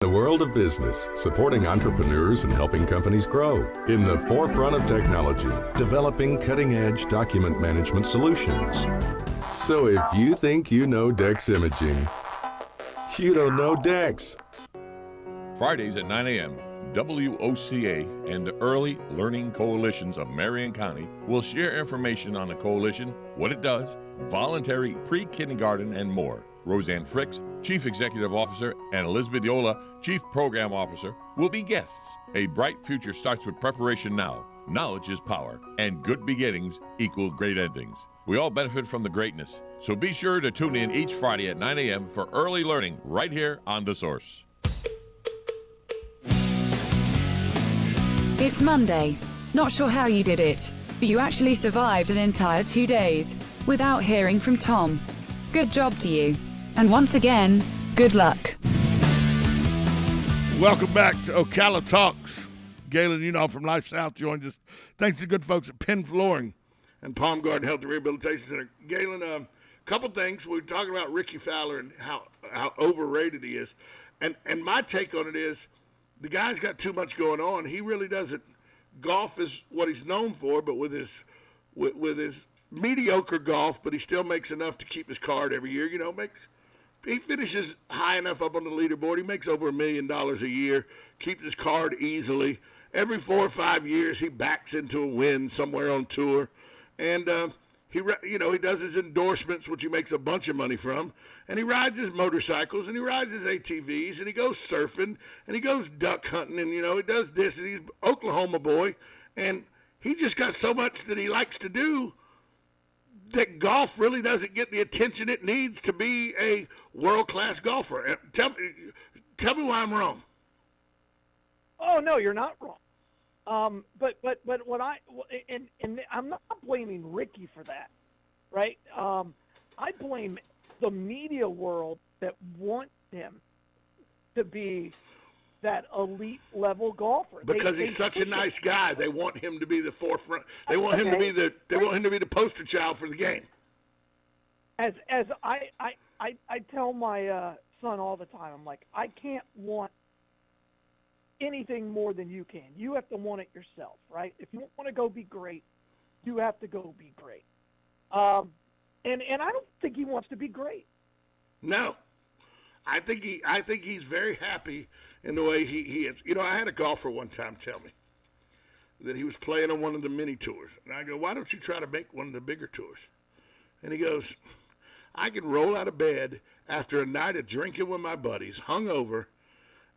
The world of business, supporting entrepreneurs and helping companies grow. In the forefront of technology, developing cutting-edge document management solutions. So if you think you know Dex Imaging, you don't know Dex. Fridays at 9 a.m., WOCA and the Early Learning Coalitions of Marion County will share information on the coalition, what it does, voluntary pre-kindergarten, and more. Roseanne Fricks, Chief Executive Officer, and Elizabeth Yola, Chief Program Officer, will be guests. A bright future starts with preparation now. Knowledge is power, and good beginnings equal great endings. We all benefit from the greatness, so be sure to tune in each Friday at 9 a.m. for early learning right here on The Source. It's Monday. Not sure how you did it, but you actually survived an entire 2 days without hearing from Tom. Good job to you. And once again, good luck. Welcome back to Ocala Talks. Galen Unall from Life South joins us. Thanks to the good folks at Penn Flooring and Palm Garden Health and Rehabilitation Center. Galen, a couple things. We were talking about Ricky Fowler and how overrated he is. And my take on it is the guy's got too much going on. He really doesn't. Golf is what he's known for, but with his mediocre golf, but he still makes enough to keep his card every year. He finishes high enough up on the leaderboard. He makes over $1 million a year, keeps his card easily. Every 4 or 5 years, he backs into a win somewhere on tour. And he does his endorsements, which he makes a bunch of money from. And he rides his motorcycles, and he rides his ATVs, and he goes surfing, and he goes duck hunting, and, he does this, and he's an Oklahoma boy. And he just got so much that he likes to do that golf really doesn't get the attention it needs to be a world-class golfer. Tell me why I'm wrong. Oh, no, you're not wrong. But what and I'm not blaming Ricky for that, right? I blame the media world that wants him to be that elite level golfer. Because he's such a nice guy, they want him to be the forefront. They want him to be the poster child for the game. As I tell my son all the time, I'm like, I can't want anything more than you can. You have to want it yourself, right? If you want to go be great, you have to go be great. And I don't think he wants to be great. No. I think he's very happy in the way he is. I had a golfer one time tell me that he was playing on one of the mini tours. And I go, why don't you try to make one of the bigger tours? And he goes, I can roll out of bed after a night of drinking with my buddies, hungover,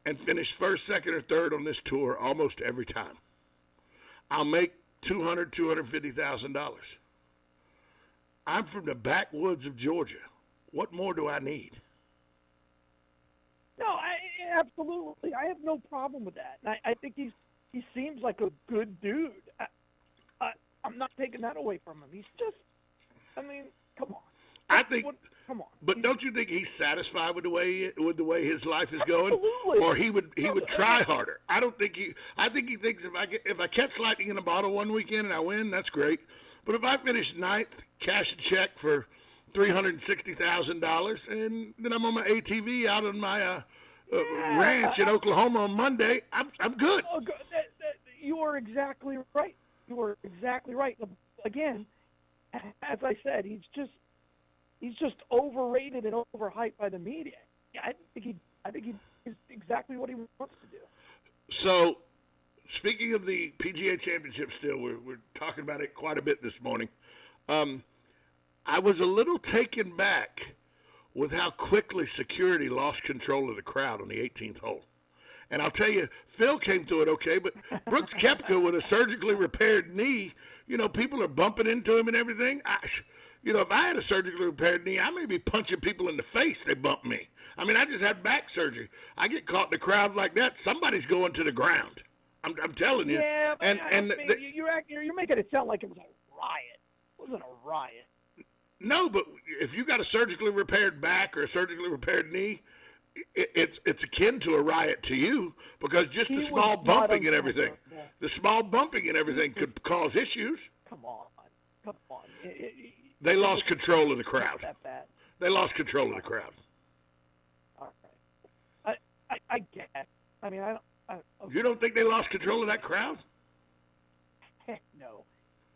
and finish first, second, or third on this tour almost every time. I'll make $250,000. I'm from the backwoods of Georgia. What more do I need? No, absolutely. I have no problem with that. And I think he seems like a good dude. I'm not taking that away from him. He's just, come on. Come on. But don't you think he's satisfied with the way his life is going? Absolutely. Or he would try harder. I think he thinks if I catch lightning in a bottle one weekend and I win, that's great. But if I finish ninth, cash a check for $360,000, and then I'm on my ATV out on my ranch in Oklahoma on Monday, I'm good. You are exactly right. You are exactly right. Again, as I said, he's just overrated and overhyped by the media. I think he is exactly what he wants to do. So, speaking of the PGA Championship, still we're talking about it quite a bit this morning. I was a little taken back with how quickly security lost control of the crowd on the 18th hole. And I'll tell you, Phil came through it okay, but Brooks Koepka with a surgically repaired knee, people are bumping into him and everything. If I had a surgically repaired knee, I may be punching people in the face. They bump me. I just had back surgery. I get caught in a crowd like that, somebody's going to the ground. I'm telling you. Yeah, but you're making it sound like it was a riot. It wasn't a riot. No, but if you got a surgically repaired back or a surgically repaired knee, it's akin to a riot to you because just the small bumping and everything. The small bumping and everything could cause issues. Come on. They lost control of the crowd. That bad. They lost control of the crowd. All right. I guess. I mean, okay. You don't think they lost control of that crowd? Heck no.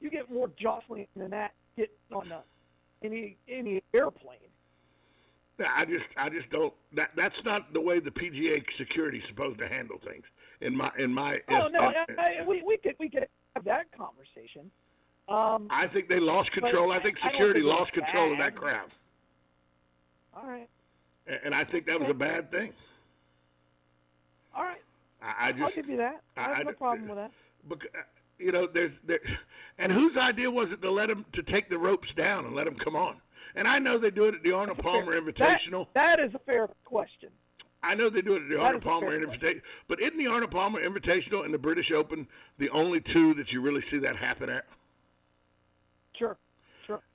You get more jostling than that getting on any airplane. Yeah, I just don't. That's not the way the PGA security is supposed to handle things. We could have that conversation. I think they lost control. I think security lost control of that crowd. All right. And I think that was a bad thing. All right. I'll give you that. I have no problem with that. Because, and whose idea was it to take the ropes down and let them come on? And I know they do it at the Arnold Palmer Invitational. That is a fair question. I know they do it at the Arnold Palmer Invitational, but isn't the Arnold Palmer Invitational and the British Open the only two that you really see that happen at? Sure.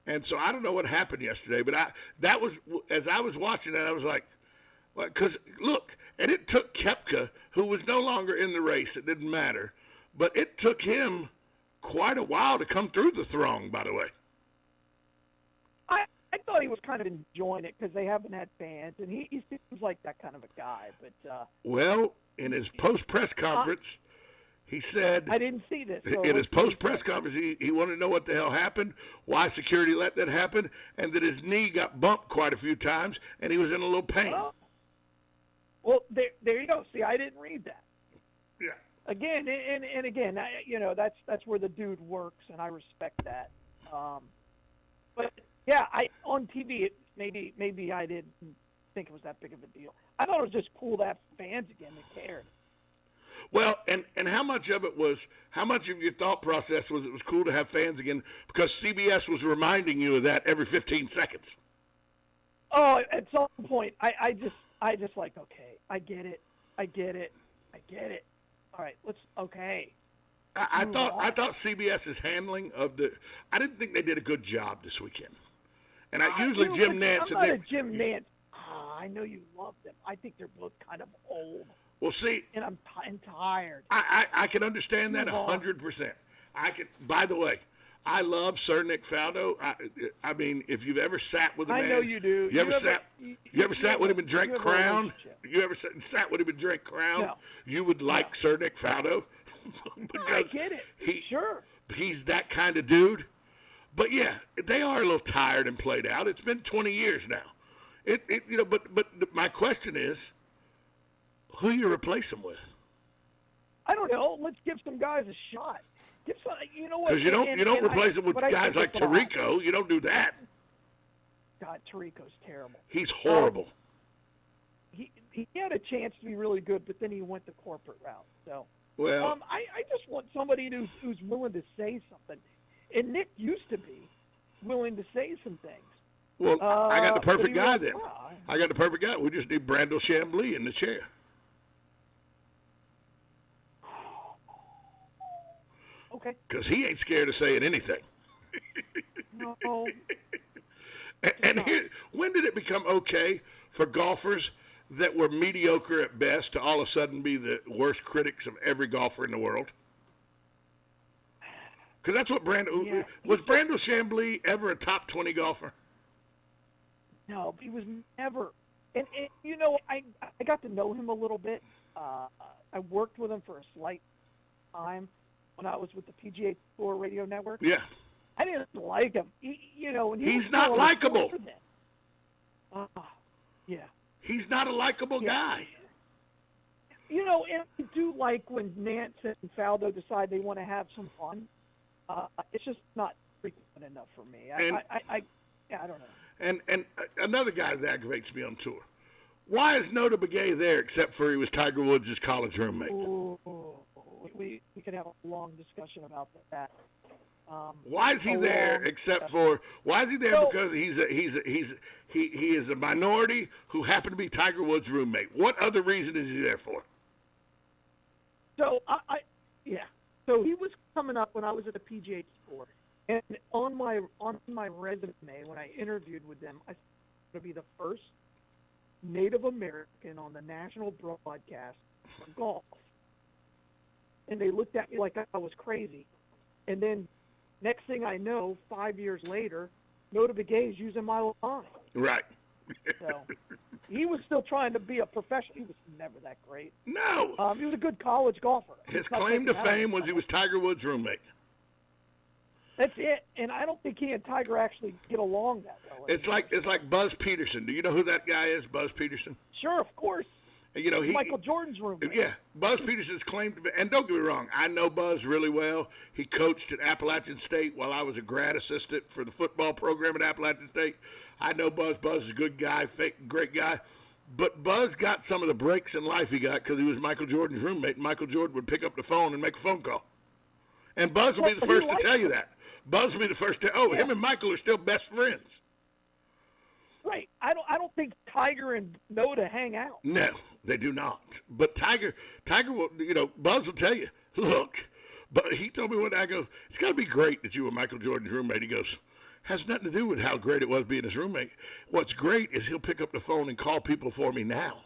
And so I don't know what happened yesterday, but as I was watching that, I was like, because look, and it took Koepka, who was no longer in the race, it didn't matter, but it took him quite a while to come through the throng, by the way. I thought he was kind of enjoying it because they haven't had fans, and he seems like that kind of a guy. But well, in his post-press conference, he said... I didn't see this. So in his post-press conference, he wanted to know what the hell happened, why security let that happen, and that his knee got bumped quite a few times, and he was in a little pain. Well, there you go. See, I didn't read that. Yeah. Again, and again, that's where the dude works, and I respect that. But yeah, on TV, maybe I didn't think it was that big of a deal. I thought it was just cool to have fans again that cared. Well, and how much of your thought process was it was cool to have fans again because CBS was reminding you of that every 15 seconds? Oh, at some point, I just like, okay, I get it. All right, okay. I thought CBS's handling of I didn't think they did a good job this weekend. And usually Jim Nantz. I'm not a Jim Nantz. I know you love them. I think they're both kind of old. Well, see, and I'm tired. I can understand that 100%. By the way, I love Sir Nick Faldo. I mean, if you've ever sat with a man, I know you do. You ever sat with him and drank Crown? You ever sat with him and drank Crown? No. You would like Sir Nick Faldo because I get it. Sure. He's that kind of dude. But yeah, they are a little tired and played out. It's been 20 years now. But my question is, who you replace them with? I don't know. Let's give some guys a shot. You know what? Because you don't replace them with guys like Tirico. You don't do that. God, Tirico's terrible. He's horrible. He had a chance to be really good, but then he went the corporate route. So, well, I just want somebody who's willing to say something. And Nick used to be willing to say some things. Well, I got the perfect guy then. I got the perfect guy. We just need Brandel Chambly in the chair. Okay. Because he ain't scared of saying anything. No. And when did it become okay for golfers that were mediocre at best to all of a sudden be the worst critics of every golfer in the world? Because that's what was Brandel Chambly ever a top 20 golfer? No, he was never. And I got to know him a little bit. I worked with him for a slight time when I was with the PGA Tour Radio Network. Yeah. I didn't like him. He's not likable. Yeah. He's not a likable guy. And I do like when Nantz and Faldo decide they want to have some fun. It's just not frequent enough for me. I don't know. And another guy that aggravates me on tour. Why is Nota Begay there except for he was Tiger Woods' college roommate? Ooh, we could have a long discussion about that. Why is he there except for? Why is he there? Because he is a minority who happened to be Tiger Woods' roommate. What other reason is he there for? So So he was coming up when I was at the PGA Tour, and on my resume when I interviewed with them, I said to be the first Native American on the national broadcast for golf. And they looked at me like I was crazy. And then next thing I know, 5 years later, Nota Begay is using my line. Right. So he was still trying to be a professional. He was never that great. No. He was a good college golfer. His Not claim to taking that fame away was he from was him. Tiger Woods' roommate. That's it. And I don't think he and Tiger actually get along that well. It's like Buzz Peterson. Do you know who that guy is, Buzz Peterson? Sure, of course. You know, Michael Jordan's roommate. Yeah, Buzz Peterson's claim to be, and don't get me wrong, I know Buzz really well. He coached at Appalachian State while I was a grad assistant for the football program at Appalachian State. I know Buzz. Buzz is a good guy, great guy. But Buzz got some of the breaks in life he got because he was Michael Jordan's roommate, and Michael Jordan would pick up the phone and make a phone call. And Buzz will be the first to tell you that. Buzz will be the first to, him and Michael are still best friends. Right. I don't think Tiger and Noda hang out. No, they do not. But Tiger will, Buzz will tell you, look, but he told me one day, I go, it's got to be great that you were Michael Jordan's roommate. He goes, has nothing to do with how great it was being his roommate. What's great is he'll pick up the phone and call people for me now.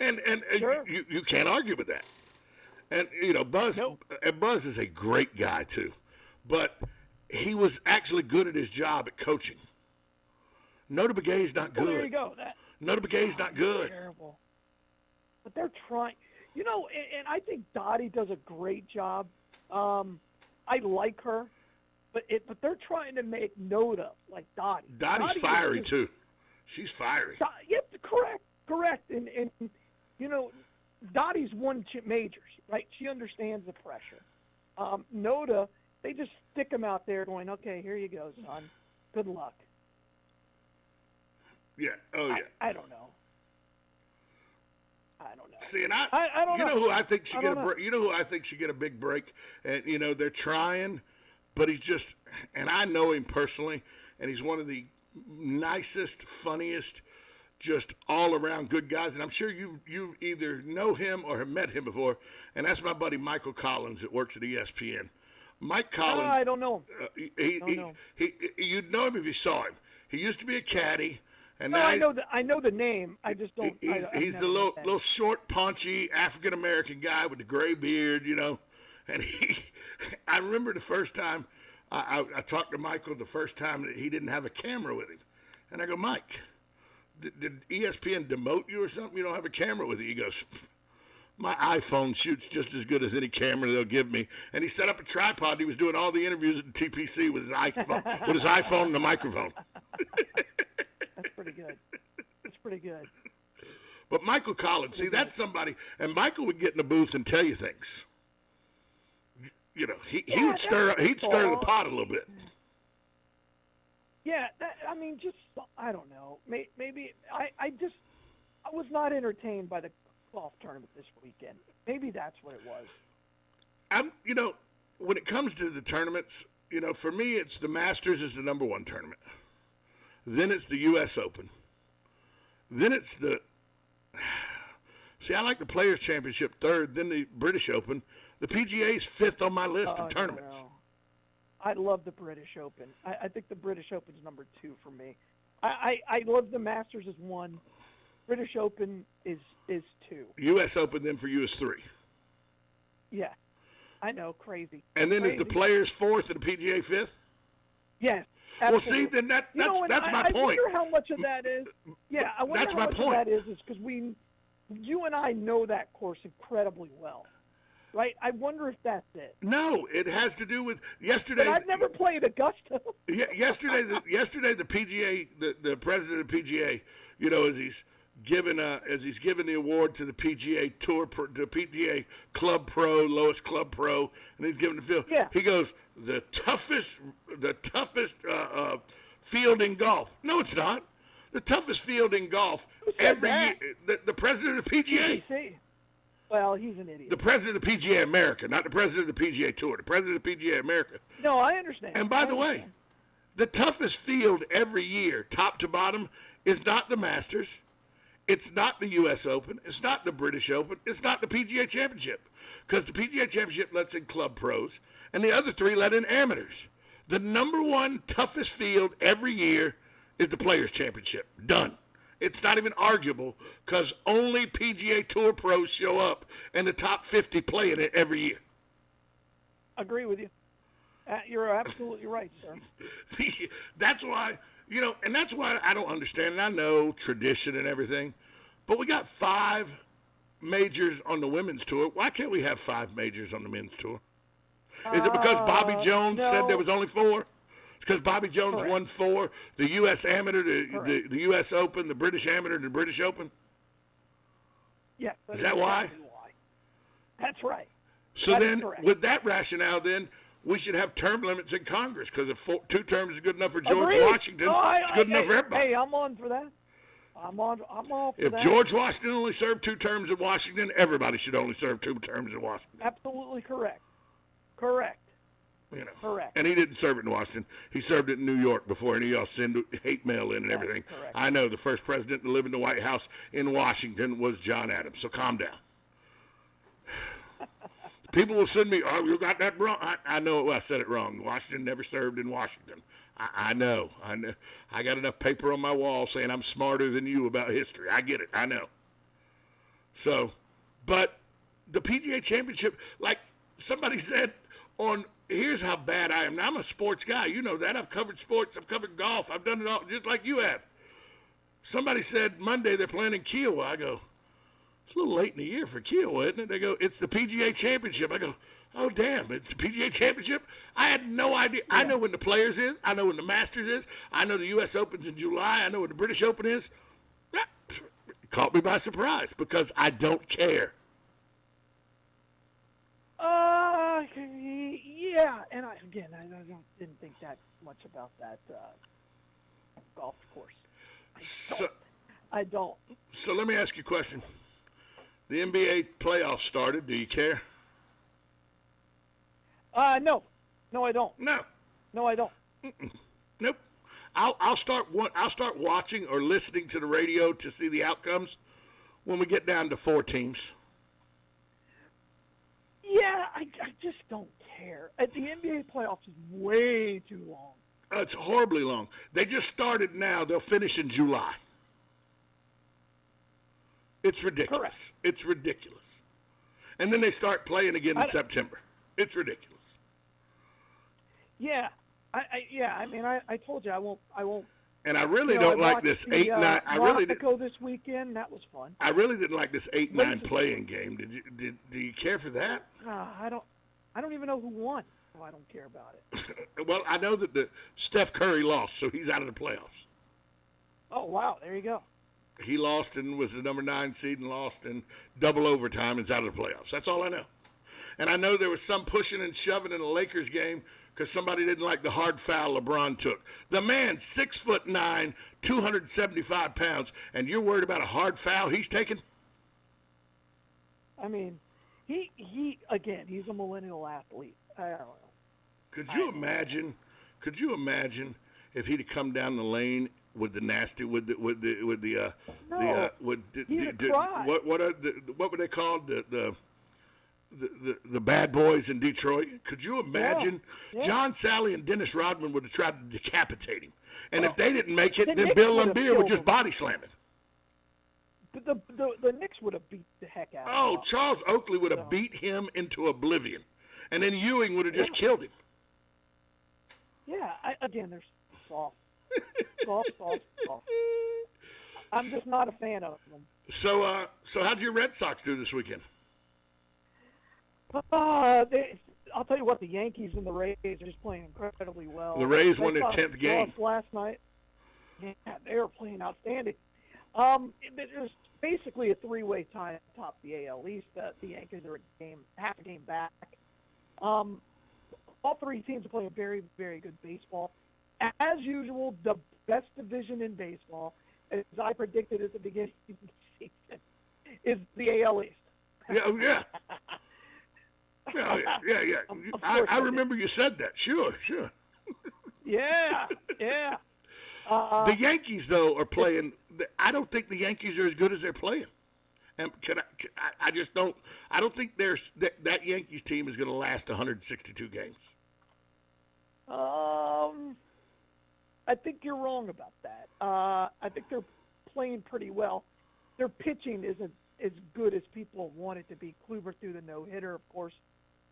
and Sure. you can't argue with that. And, Buzz, Nope. and Buzz is a great guy, too. But he was actually good at his job at coaching. Noda Begay's not good. Well, there you go. Noda Begay's not good. Terrible. But they're trying. And I think Dottie does a great job. I like her, but they're trying to make Noda like Dottie. Dottie's fiery, too. She's fiery. Yep, correct. And Dottie's won majors, right? She understands the pressure. Noda, they just stick him out there going, okay, here you go, son. Good luck. Yeah. Oh, yeah. I don't know. See, and I don't know. You know who I think should get a know. break? You know who I think should get a big break? And they're trying, but he's just. And I know him personally, and he's one of the nicest, funniest, just all around good guys. And I'm sure you either know him or have met him before. And that's my buddy Michael Collins that works at ESPN. Mike Collins. I don't know him. You'd know him if you saw him. He used to be a caddy. And No, now I know the name. I just don't. He's the little short, paunchy African American guy with the gray beard, And I remember the first time I talked to Michael the first time that he didn't have a camera with him, and I go, Mike, did ESPN demote you or something? You don't have a camera with you? He goes, my iPhone shoots just as good as any camera they'll give me. And he set up a tripod. He was doing all the interviews at the TPC with his iPhone and the microphone. That's pretty good. That's pretty good. But Michael Collins, see, that's somebody, and Michael would get in the booth and tell you things. He would stir the pot a little bit. Yeah, I don't know. Maybe I was not entertained by the golf tournament this weekend. Maybe that's what it was. When it comes to the tournaments, for me, it's the Masters is the number one tournament. Then it's the U.S. Open. Then it's I like the Players' Championship third, then the British Open. The PGA's fifth on my list of tournaments. No. I love the British Open. I think the British Open's number 2 for me. I love the Masters as 1. British Open is 2. U.S. Open then for you is 3. Yeah. I know, crazy. And then crazy. is the Players 4th and the PGA 5th? Yes. Well, see, then that's my point. I wonder how much of that is. Yeah, I wonder That's how my much point. of that is because you and I know that course incredibly well, right? I wonder if that's it. No, it has to do with yesterday. But I've never played Augusta. Yesterday, the PGA, the president of the PGA, as he's giving the award to the PGA Tour, the PGA Club Pro, lowest Club Pro, and he's giving the field. Yeah. He goes, the toughest field in golf. No, it's not. The toughest field in golf every year. The president of the PGA. Well, he's an idiot. The president of PGA America, not the president of the PGA Tour. The president of PGA America. No, I understand. And by the way, the toughest field every year, top to bottom, is not the Masters. It's not the U.S. Open. It's not the British Open. It's not the PGA Championship. Because the PGA Championship lets in club pros, and the other 3 let in amateurs. The number 1 toughest field every year is the Players' Championship. Done. It's not even arguable because only PGA Tour pros show up, and the top 50 play in it every year. Agree with you. You're absolutely right, sir. That's why, and that's why I don't understand. And I know tradition and everything, but we got 5 majors on the women's tour. Why can't we have 5 majors on the men's tour? Is it because Bobby Jones said there was only 4? It's because Bobby Jones Correct. won 4: the U.S. Amateur, the Correct. U.S. Open, the British Amateur, and the British Open. Yeah. Is that why? Exactly why? That's right. So That is then, correct. with that rationale, then we should have term limits in Congress, because if 2 terms is good enough for George Agreed. Washington, it's good enough for everybody. Hey, I'm on for that. I'm all for If that. George Washington only served 2 terms in Washington, everybody should only serve 2 terms in Washington. Absolutely correct. Correct. Correct. And he didn't serve it in Washington. He served it in New York before any of y'all send hate mail in and everything. Correct. I know the first president to live in the White House in Washington was John Adams, so calm down. People will send me, oh, you got that wrong. I know I said it wrong. Washington never served in Washington. I know. I got enough paper on my wall saying I'm smarter than you about history. I get it. I know. So, but the PGA Championship, like somebody said here's how bad I am. Now, I'm a sports guy. You know that. I've covered sports. I've covered golf. I've done it all just like you have. Somebody said Monday they're playing in Kiowa. I go, it's a little late in the year for Kiowa, isn't it? They go, it's the PGA Championship. I go, oh, damn, it's the PGA Championship? I had no idea. Yeah. I know when the Players is. I know when the Masters is. I know the U.S. Open's in July. I know when the British Open is. It caught me by surprise because I don't care. Yeah, and didn't think that much about that golf course. I don't. So let me ask you a question. The NBA playoffs started. Do you care? No, I don't. No, I don't. Nope. I'll start watching or listening to the radio to see the outcomes when we get down to 4 teams. Yeah, I just don't care. The NBA playoffs is way too long. It's horribly long. They just started now. They'll finish in July. It's ridiculous. Correct. It's ridiculous. And then they start playing again in September. It's ridiculous. Yeah, I told you I won't. And I really don't like this 8-9. I really did. Monaco this weekend. That was fun. I really didn't like this 8-9 playing game. Do you care for that? I don't even know who won, so I don't care about it. Well, I know that the Steph Curry lost, so he's out of the playoffs. Oh wow, there you go. He lost and was the number 9 seed and lost in double overtime and is out of the playoffs. That's all I know. And I know there was some pushing and shoving in the Lakers game because somebody didn't like the hard foul LeBron took. The man, 6'9", 275 pounds, and you're worried about a hard foul he's taking? I mean, he again, he's a millennial athlete. I don't know. Could you imagine if he'd have come down the lane with the nasty what would they call the bad boys in Detroit? Could you imagine? Yeah. John Sally and Dennis Rodman would have tried to decapitate him, and if they didn't make it, then Knicks Bill would have Laimbeer would killed just him. body slam him. But the Knicks would have beat the heck out of him. Oh, Charles Oakley would have beat him into oblivion, and then Ewing would have just killed him. Yeah, they're soft. soft. I'm just not a fan of them. So how'd your Red Sox do this weekend? I'll tell you what, the Yankees and the Rays are just playing incredibly well. The Rays won their 10th game last night. Yeah, they were playing outstanding. There's basically a 3-way tie atop the AL East. The Yankees are half a game back. All 3 teams are playing very, very good baseball. As usual, the best division in baseball, as I predicted at the beginning of the season, is the AL East. Yeah. Yeah. I remember you said that. Sure. Yeah. The Yankees, though, are playing. I don't think the Yankees are as good as they're playing. And I just don't. I don't think that Yankees team is going to last 162 games. I think you're wrong about that. I think they're playing pretty well. Their pitching isn't as good as people want it to be. Kluber threw the no-hitter, of course.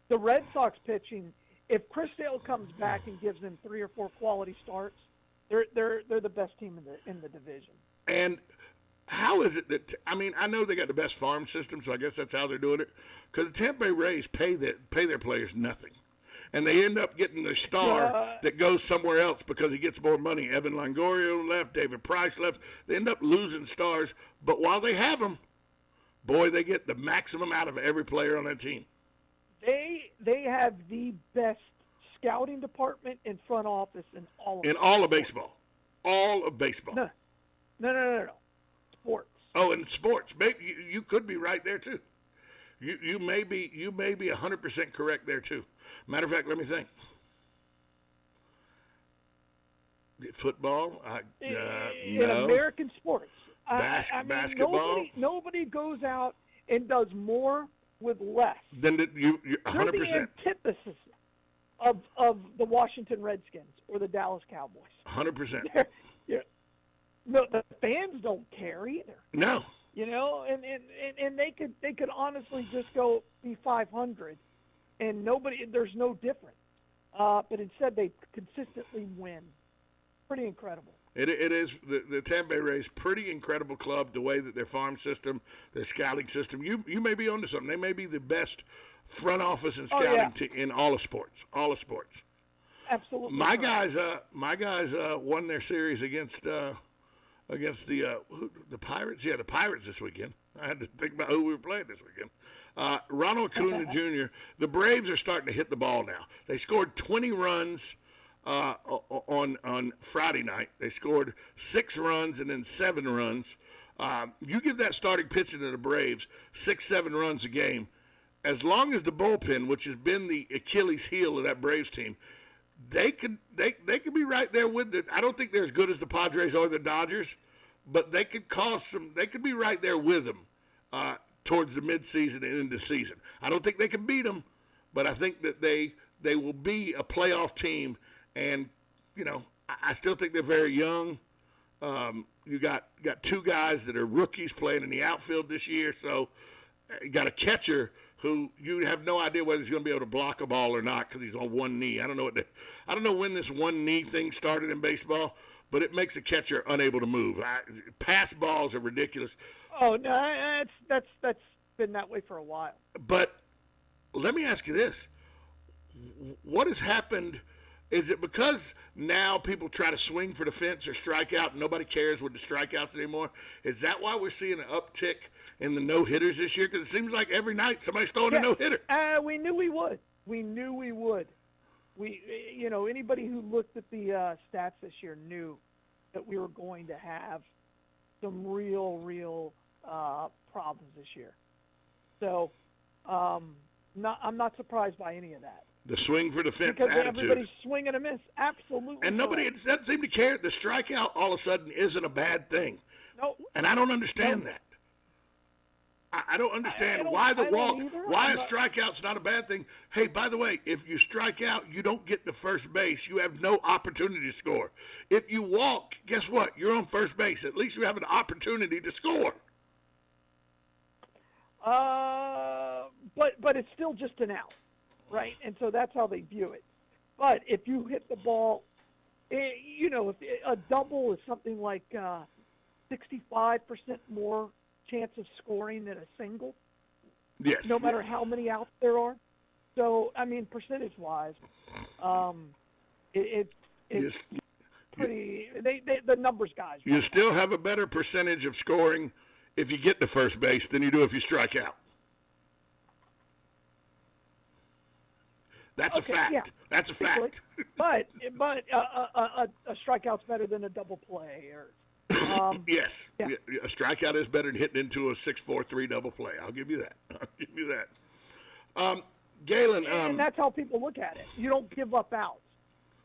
The Red Sox pitching if Chris Sale comes back and gives them 3 or 4 quality starts, they're the best team in the division. And how is it that I know they got the best farm system, so I guess that's how they're doing it. Because the Tampa Bay Rays pay their players nothing, and they end up getting a star that goes somewhere else because he gets more money. Evan Longoria left, David Price left. They end up losing stars, but while they have them, boy, they get the maximum out of every player on that team. They have the best scouting department and front office in all of baseball. All of baseball. No. Sports. Oh, in sports, maybe you could be right there too. You may be 100% correct there too. Matter of fact, let me think. Football, in no. American sports, basketball. Nobody goes out and does more with less. Then you 100%. They're the antithesis of the Washington Redskins or the Dallas Cowboys. 100%. No, the fans don't care either. No. And they could honestly just go be 500, and there's no difference. But instead, they consistently win. Pretty incredible. It is the Tampa Bay Rays, pretty incredible club. The way that their farm system, their scouting system. You may be onto something. They may be the best front office and scouting in all of sports. All of sports. Absolutely. My guys won their series against the Pirates. Yeah, the Pirates this weekend. I had to think about who we were playing this weekend. Ronald Acuna Jr. The Braves are starting to hit the ball now. They scored 20 runs on Friday night. They scored 6 runs and then 7 runs. You give that starting pitching to the Braves 6-7 runs a game. As long as the bullpen, which has been the Achilles heel of that Braves team, they could be right there with it. I don't think they're as good as the Padres or the Dodgers, but they could They could be right there with them towards the midseason and into the season. I don't think they can beat them, but I think that they will be a playoff team. And I still think they're very young. You got 2 guys that are rookies playing in the outfield this year, so you got a catcher who you have no idea whether he's going to be able to block a ball or not because he's on one knee. I don't know when this one knee thing started in baseball, but it makes a catcher unable to move. Pass balls are ridiculous. Oh no, that's been that way for a while. But let me ask you this: what has happened? Is it because now people try to swing for the fence or strike out and nobody cares with the strikeouts anymore? Is that why we're seeing an uptick in the no-hitters this year? Because it seems like every night somebody's throwing a no-hitter. We knew we would. Anybody who looked at the stats this year knew that we were going to have some real problems this year. So I'm not surprised by any of that. The swing for the fence because attitude. Everybody's swing and a miss. Absolutely. And nobody doesn't seem to care. The strikeout all of a sudden isn't a bad thing. No. And I don't understand that. I don't understand why the walk, why a strikeout's not a bad thing. Hey, by the way, if you strike out, you don't get to first base. You have no opportunity to score. If you walk, guess what? You're on first base. At least you have an opportunity to score. But it's still just an out. Right, and so that's how they view it. But if you hit the ball, if a double is something like 65% more chance of scoring than a single. Yes. No matter how many outs there are. So, percentage-wise, it's pretty. The numbers guys. You still have a better percentage of scoring if you get to first base than you do if you strike out. That's a fact. Yeah. That's a fact. But a strikeout's better than a double play. Yes. Yeah. A strikeout is better than hitting into a 6-4-3 double play. I'll give you that. Galen. And that's how people look at it. You don't give up outs.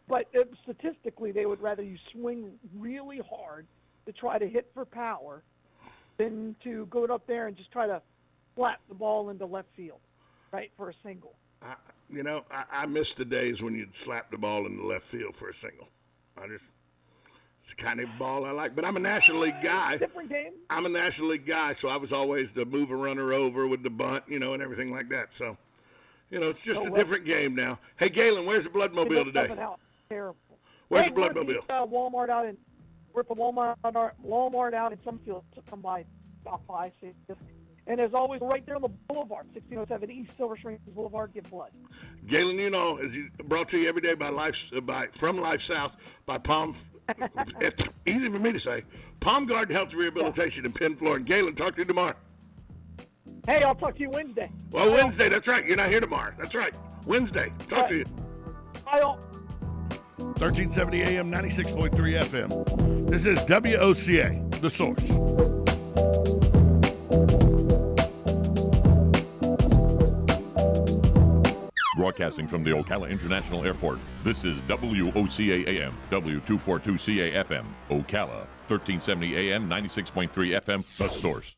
But statistically, they would rather you swing really hard to try to hit for power than to go up there and just try to slap the ball into left field, right, for a single. I miss the days when you'd slap the ball in the left field for a single. It's the kind of ball I like. But I'm a National League guy. Different game. I'm a National League guy, so I was always the move a runner over with the bunt, and everything like that. So, You know, it's just a different game now. Hey, Galen, where's the Bloodmobile today? Terrible. Where's the Bloodmobile? Walmart out in, we're at the Walmart out in Summerfield. To come by, stop by, see this. And there's always right there on the boulevard, 1607 East Silver Springs Boulevard, give blood. Galen, you know, is brought to you every day from Life South by Palm. Easy for me to say. Palm Garden Health Rehabilitation in Penn, Florida. Galen, talk to you tomorrow. Hey, I'll talk to you Wednesday. Well, Wednesday, that's right. You're not here tomorrow. That's right. Wednesday. Talk to you. I don't. 1370 AM, 96.3 FM. This is WOCA, The Source. Broadcasting from the Ocala International Airport, this is WOCA AM, W242CA FM, Ocala, 1370 AM, 96.3 FM, The Source.